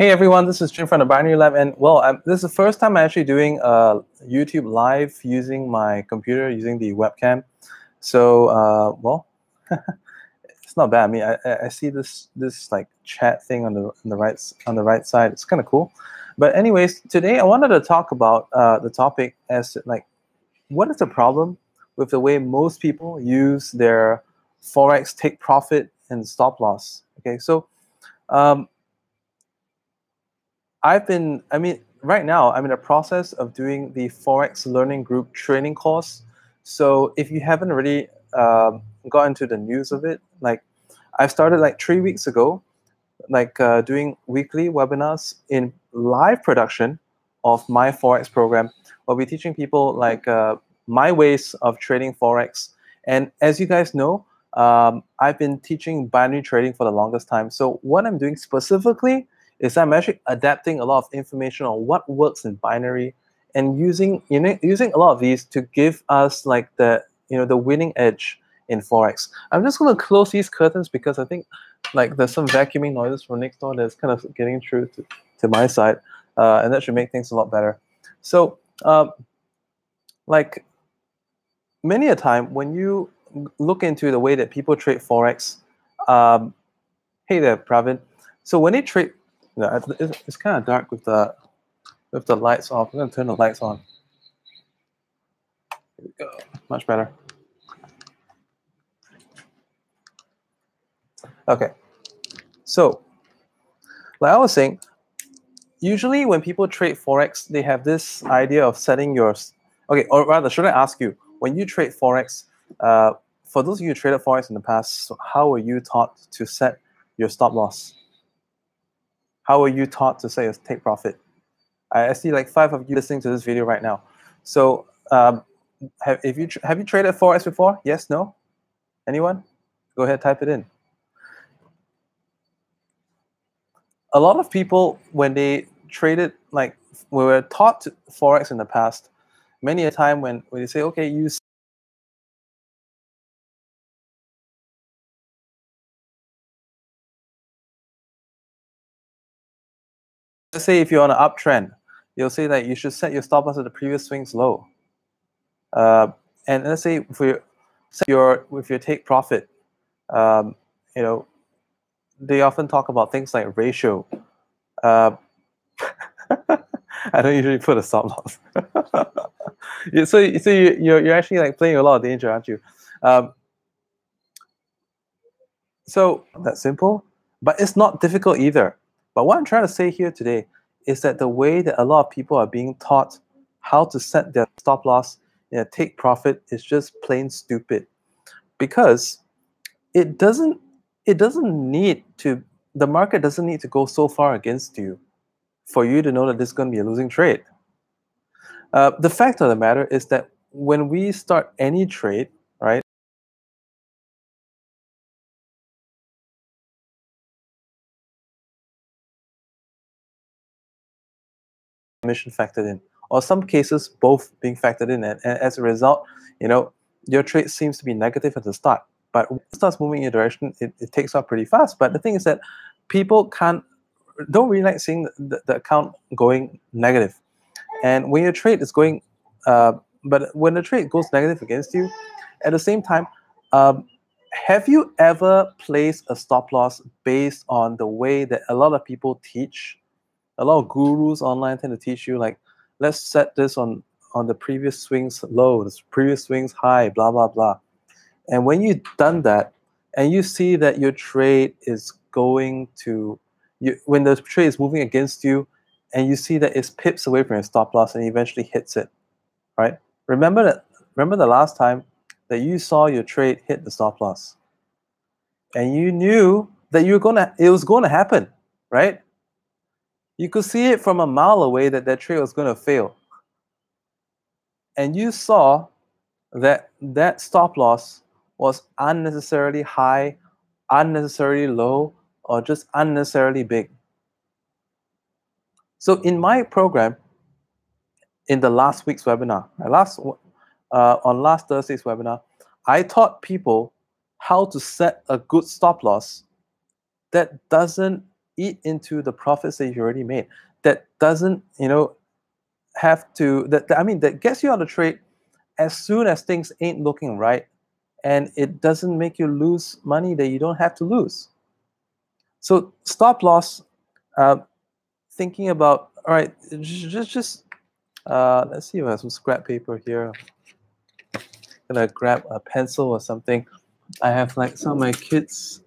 Hey everyone, this is Jim from the Binary Lab, and this is the first time I'm actually doing YouTube live using my computer, using the webcam. So, it's not bad. I mean, I see this like chat thing on the right side. It's kind of cool. But anyways, today I wanted to talk about the topic as like, what is the problem with the way most people use their Forex take profit and stop loss? Okay, so. Right now, I'm in the process of doing the Forex Learning Group training course. So if you haven't already got into the news of it, like I've started like 3 weeks ago, like doing weekly webinars in live production of my Forex program. I'll be teaching people like my ways of trading Forex. And as you guys know, I've been teaching binary trading for the longest time. So what I'm doing specifically is I'm actually adapting a lot of information on what works in binary and using a lot of these to give us like the winning edge in Forex. I'm just going to close these curtains because I think like there's some vacuuming noises from next door that's kind of getting through to my side, and that should make things a lot better. So like many a time when you look into the way that people trade Forex, hey there, Pravin. So when they trade, it's kind of dark with the lights off. I'm going to turn the lights on. Here we go. Much better. Okay. So, like I was saying, usually when people trade Forex, they have this idea of setting your... Okay, or rather, should I ask you, when you trade Forex, for those of you who traded Forex in the past, how were you taught to set your stop loss? How were you taught to say take profit? I see like 5 of you listening to this video right now. So have you traded Forex before? Yes, no? Anyone? Go ahead, type it in. A lot of people, when they traded, like we were taught Forex in the past, many a time when they say, okay, let's say if you're on an uptrend, you'll say that you should set your stop loss at the previous swing's low. And let's say with your take profit, they often talk about things like ratio. I don't usually put a stop loss. so you're actually like playing a lot of danger, aren't you? So that's simple, but it's not difficult either. But what I'm trying to say here today is that the way that a lot of people are being taught how to set their stop loss and take profit is just plain stupid, because it doesn't need to, the market doesn't need to go so far against you for you to know that this is going to be a losing trade. The fact of the matter is that when we start any trade, right, commission factored in, or some cases both being factored in, and as a result, your trade seems to be negative at the start, but when it starts moving in a direction, it takes off pretty fast. But the thing is that people don't really like seeing the account going negative. And when your trade is going, but when the trade goes negative against you, at the same time, have you ever placed a stop loss based on the way that a lot of people teach? A lot of gurus online tend to teach you like, let's set this on the previous swings low, the previous swings high, blah, blah, blah. And when you've done that, and you see that your trade is going to, when the trade is moving against you, and you see that it's pips away from your stop loss and eventually hits it, right? Remember the last time that you saw your trade hit the stop loss, and you knew that it was going to happen, right? You could see it from a mile away that trade was going to fail. And you saw that stop loss was unnecessarily high, unnecessarily low, or just unnecessarily big. So in my program, in the last week's webinar, on last Thursday's webinar, I taught people how to set a good stop loss that doesn't eat into the profits that you already made. That doesn't, have to, that gets you out of trade as soon as things ain't looking right, and it doesn't make you lose money that you don't have to lose. So stop loss, uh, thinking about, all right, just let's see if I have some scrap paper here. I'm gonna grab a pencil or something. I have like some of my kids'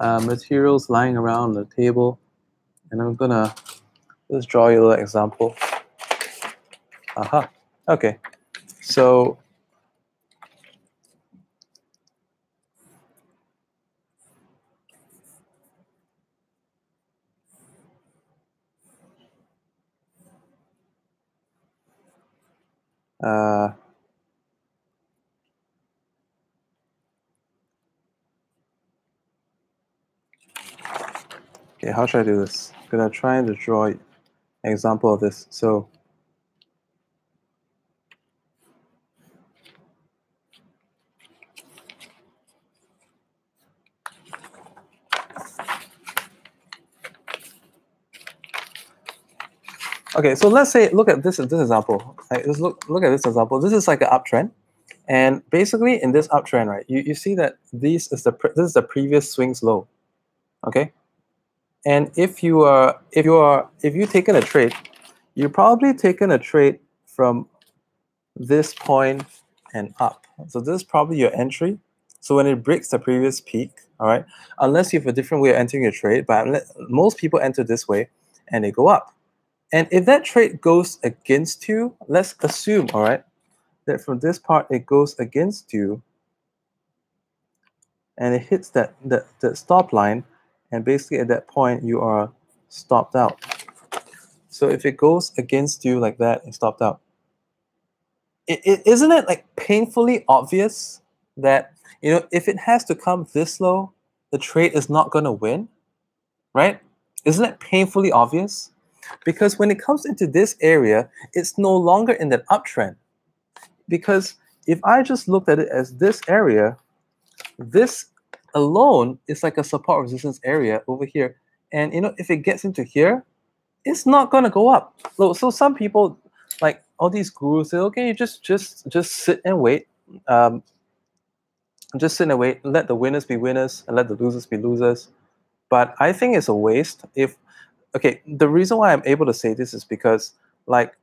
materials lying around the table, and I'm gonna just draw you a little example. Aha. Okay. So uh, okay, how should I do this? I'm gonna try to draw an example of this. So okay, so let's say look at this example. Right, let's look at this example. This is like an uptrend, and basically in this uptrend, right, you see that this is the previous swing's low. Okay, and if you've taken a trade, you've probably taken a trade from this point and up. So this is probably your entry. So when it breaks the previous peak, all right, unless you have a different way of entering your trade, but most people enter this way and they go up. And if that trade goes against you, let's assume, all right, that from this part it goes against you and it hits that stop line, and basically at that point you are stopped out. So if it goes against you like that and stopped out, isn't it like painfully obvious that if it has to come this low, the trade is not going to win, right? Isn't it painfully obvious? Because when it comes into this area, it's no longer in that uptrend. Because if I just looked at it as this area, this alone is like a support resistance area over here. And if it gets into here, it's not going to go up. So some people, like all these gurus, say, okay, you just sit and wait. Just sit and wait. Let the winners be winners and let the losers be losers. But I think it's a waste. The reason why I'm able to say this is because, like,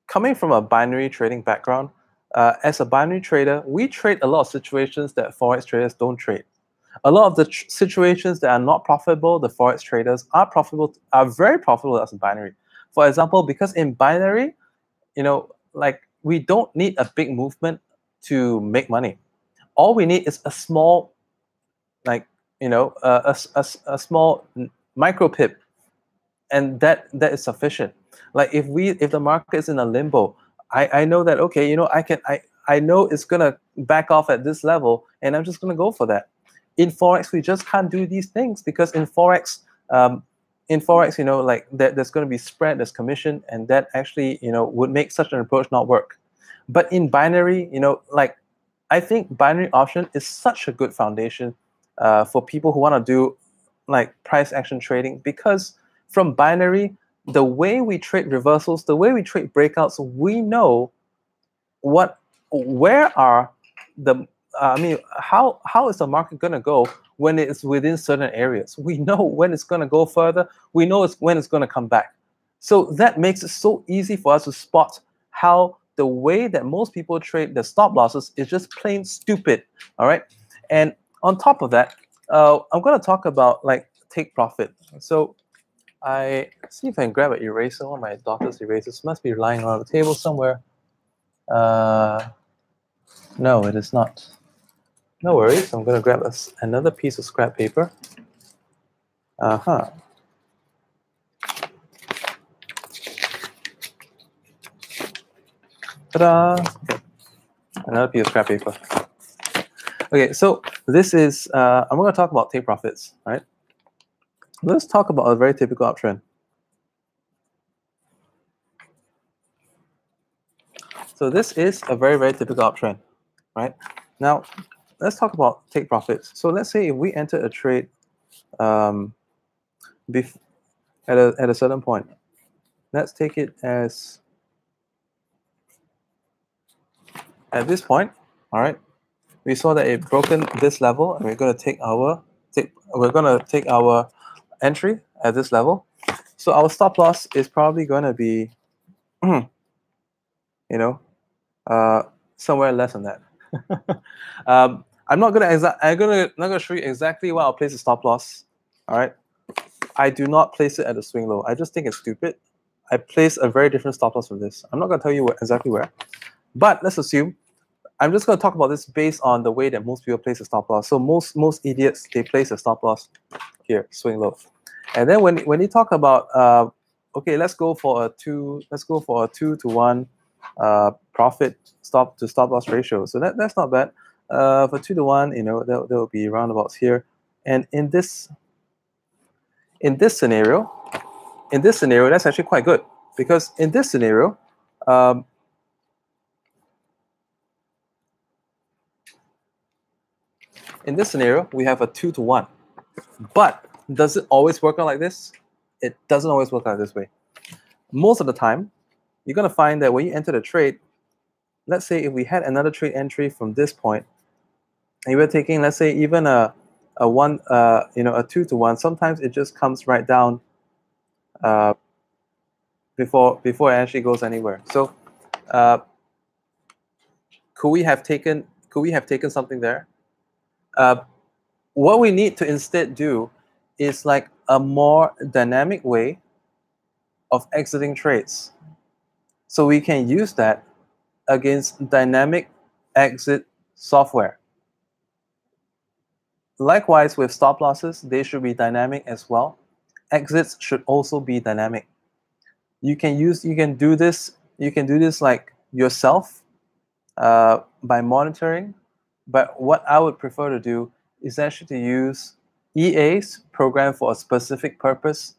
coming from a binary trading background, as a binary trader, we trade a lot of situations that Forex traders don't trade. A lot of the situations that are not profitable, the Forex traders are very profitable as a binary. For example, because in binary, like we don't need a big movement to make money. All we need is a small, like, a small micro pip, and that is sufficient. Like if the market is in a limbo, I know that, okay, I know it's gonna back off at this level, and I'm just gonna go for that. In Forex, we just can't do these things because in Forex, like there's going to be spread, there's commission, and that actually would make such an approach not work. But in binary, like I think binary option is such a good foundation for people who want to do like price action trading, because from binary, the way we trade reversals, the way we trade breakouts, we know where are the how is the market going to go when it's within certain areas. We know when it's going to go further, we know when it's going to come back. So that makes it so easy for us to spot how the way that most people trade the stop losses is just plain stupid. All right, and on top of that, I'm going to talk about like take profit. So I see if I can grab an eraser. One of my daughter's erasers must be lying around the table somewhere. No, it is not. No worries. I'm going to grab another piece of scrap paper. Ta-da! Okay. Another piece of scrap paper. Okay, so this is, I'm going to talk about take profits, right? Let's talk about a very typical uptrend. So this is a very, very typical uptrend, right? Now, let's talk about take profits. So let's say if we enter a trade, at a certain point. Let's take it as at this point. All right, we saw that it broken this level, and we're going to take our entry at this level. So our stop loss is probably going to be, somewhere less than that. I'm not gonna show you exactly where I'll place the stop loss. All right, I do not place it at the swing low. I just think it's stupid. I place a very different stop loss for this. I'm not gonna tell you exactly where, but let's assume I'm just gonna talk about this based on the way that most people place a stop loss. So most idiots, they place a stop loss here, swing low, and then when you talk about okay, let's go for a 2-to-1 profit stop loss ratio. So that's not bad. For 2-to-1, that will be roundabouts here. And in this scenario, that's actually quite good, because in this scenario, we have a 2-to-1. But does it always work out like this? It doesn't always work out this way. Most of the time, you're going to find that when you enter the trade, let's say if we had another trade entry from this point, and you were taking, let's say, even a 2-to-1, sometimes it just comes right down before it actually goes anywhere. So could we have taken something there? What we need to instead do is like a more dynamic way of exiting trades. So we can use that against dynamic exit software. Likewise, with stop losses, they should be dynamic as well. Exits should also be dynamic. You can do this like yourself by monitoring. But what I would prefer to do is actually to use EAs programmed for a specific purpose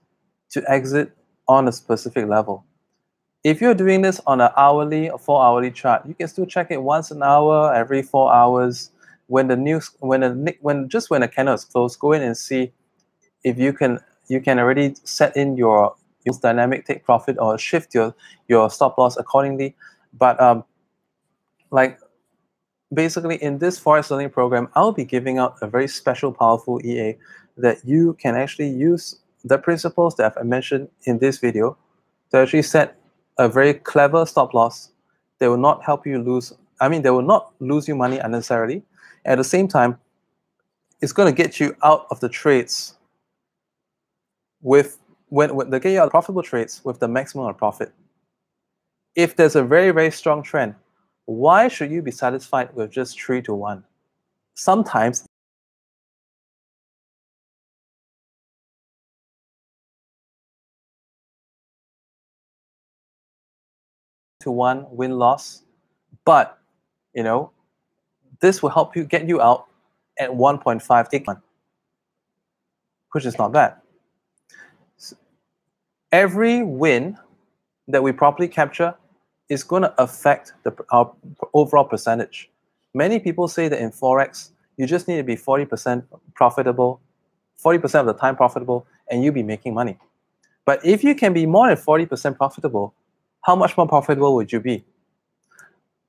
to exit on a specific level. If you're doing this on an hourly or 4-hourly chart, you can still check it once an hour, every 4 hours. When the candle is closed, go in and see if you can already set in your dynamic take profit or shift your stop loss accordingly. But like basically in this Forex learning program, I'll be giving out a very special, powerful EA that you can actually use the principles that I've mentioned in this video to actually set a very clever stop loss. They will not help you lose. They will not lose you money unnecessarily. At the same time, it's going to get you out of the trades with when they get you out of profitable trades with the maximum of profit. If there's a very, very strong trend, why should you be satisfied with just 3-to-1? Sometimes to 1 win-loss, but this will help you get you out at 1.5, which is not bad. Every win that we properly capture is going to affect our overall percentage. Many people say that in Forex, you just need to be 40% profitable, 40% of the time profitable, and you'll be making money. But if you can be more than 40% profitable, how much more profitable would you be?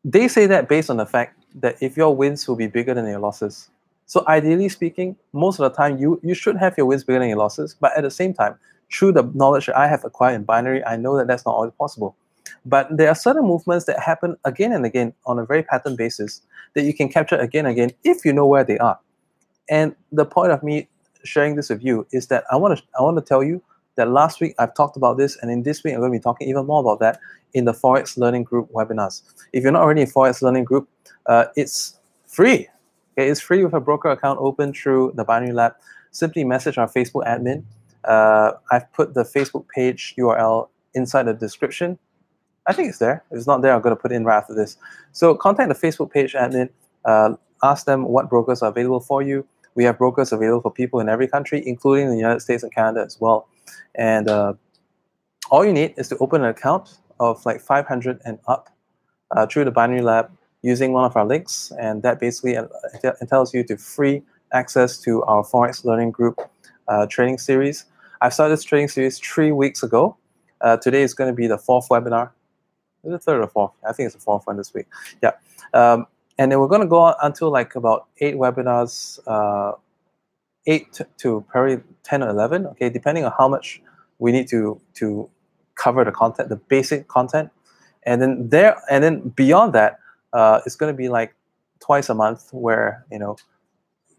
They say that based on the fact that if your wins will be bigger than your losses. So ideally speaking, most of the time you should have your wins bigger than your losses, but at the same time, through the knowledge that I have acquired in binary, I know that that's not always possible. But there are certain movements that happen again and again on a very pattern basis that you can capture again and again if you know where they are. And the point of me sharing this with you is that I want to tell you that last week I've talked about this, and in this week I'm going to be talking even more about that in the Forex Learning Group webinars. If you're not already in Forex Learning Group, it's free. Okay, it's free with a broker account open through the Binary Lab. Simply message our Facebook admin. I've put the Facebook page URL inside the description. I think it's there. If it's not there, I'm going to put it in right after this. So contact the Facebook page admin. Ask them what brokers are available for you. We have brokers available for people in every country, including the United States and Canada as well. And all you need is to open an account of like 500 and up through the Binary Lab using one of our links, and that basically entitles you to free access to our Forex Learning Group training series. I started this training series 3 weeks ago. Today is going to be the 4th webinar. Is it the 3rd or 4th? I think it's the 4th one this week. Yeah. And then we're going to go on until like about 8 webinars, 8 to probably 10 or 11, okay, depending on how much we need to cover the content, the basic content. And then beyond that, it's going to be like twice a month where,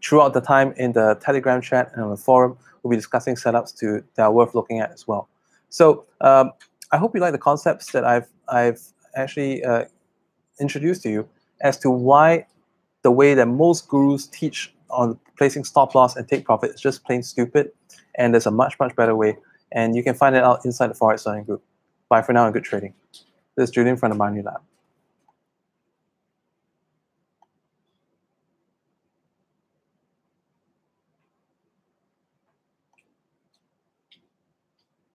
throughout the time in the Telegram chat and on the forum, we'll be discussing setups that are worth looking at as well. So I hope you like the concepts that I've actually introduced to you as to why the way that most gurus teach on placing stop loss and take profit is just plain stupid, and there's a much, much better way, and you can find it out inside the Forex Learning Group. Bye for now and good trading. This is Julian from the Money Lab.